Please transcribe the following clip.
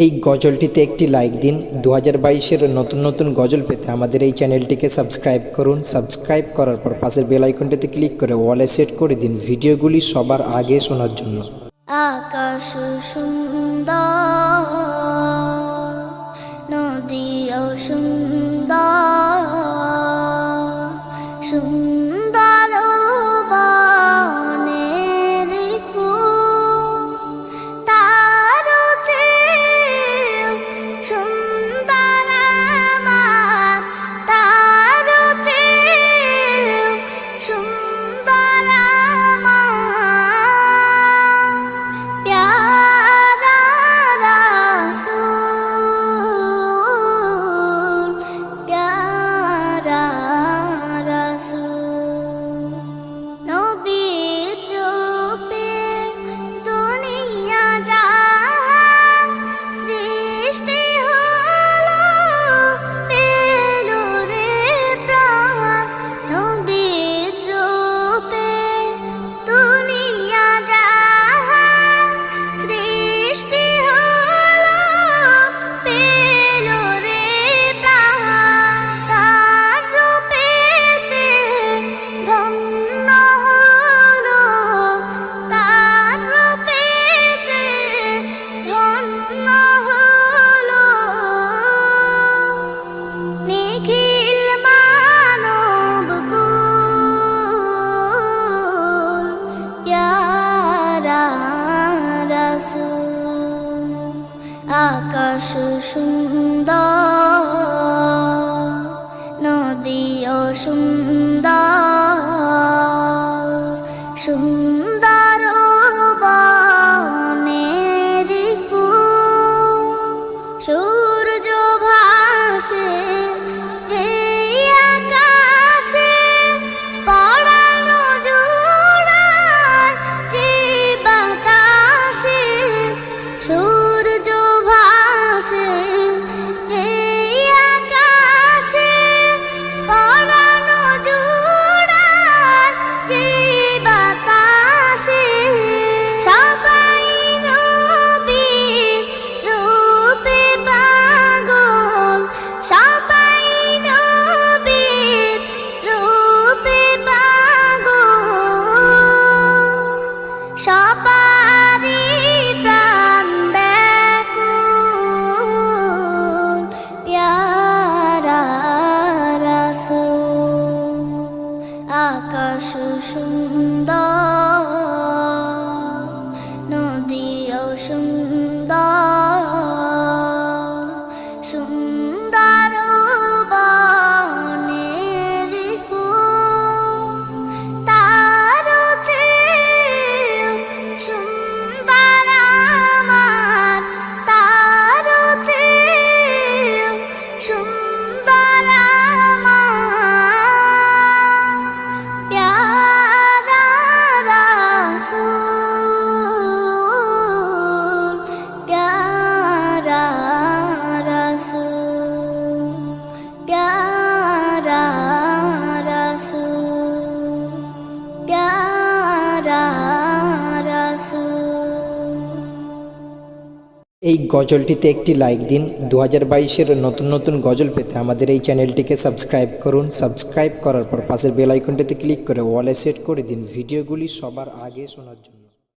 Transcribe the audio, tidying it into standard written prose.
এই গজলটিতে একটি লাইক দিন। 2022-এর নতুন নতুন গজল পেতে আমাদের এই চ্যানেলটিকে সাবস্ক্রাইব করুন। সাবস্ক্রাইব করার পর পাশের বেল আইকনটিতে ক্লিক করে অলে সেট করে দিন ভিডিওগুলি সবার আগে শোনার জন্য। আকাশ সুন্দর, নদীও সুন্দর, সুন্দর বনের ফুল, তার চেয়েও সুন্দর আমার, তার চেয়েও সুন্দর আমার প্যারা রাসূল, প্যারা রাসূল। নবীর রূপে দুনিয়া জাহান সৃষ্টি হলো, পেল রে প্রাণ। নবীর রূপে দুনিয়া জাহান সৃষ্টি হলো, পেল রে প্রাণ। তার রূপেতে ধন্য হলো, তার রূপেতে ধন্য হলো। নিখিল মানব কুল, প্যারা রাসূল। আকাশ সুন্দর, নদীও সুন্দর, সুন্দর বনের ফুল। সূর্য ভাসে যে আকাশে, পরানো জোড়ায় যে বাতাসে। সূর্য ভাসে যে আকাশে, পরানো জোড়ায় যে বাতাসে। সবাই নবীর রূপে পাগল, সবাই নবীর রূপে পাগল। সবারই প্রাণ ব্যাকুল, প্যারা রাসূল। আকাশ সুন্দর, নদীও সুন্দর, সুন্দর বনের ফুল, তার চেয়েও সুন্দর আমার, তার চেয়েও সুন্দর আমার প্যারা রাসূল, প্যারা রাসূল, প্যারা রাসূল, প্যারা রাসূল। এই গজলটিতে একটি লাইক দিন। 2022-এর নতুন নতুন গজল পেতে আমাদের এই চ্যানেলটিকে সাবস্ক্রাইব করুন। সাবস্ক্রাইব করার পর পাশের বেল আইকনটিতে ক্লিক করে অলে সেট করে দিন ভিডিওগুলি সবার আগে শোনার জন্য।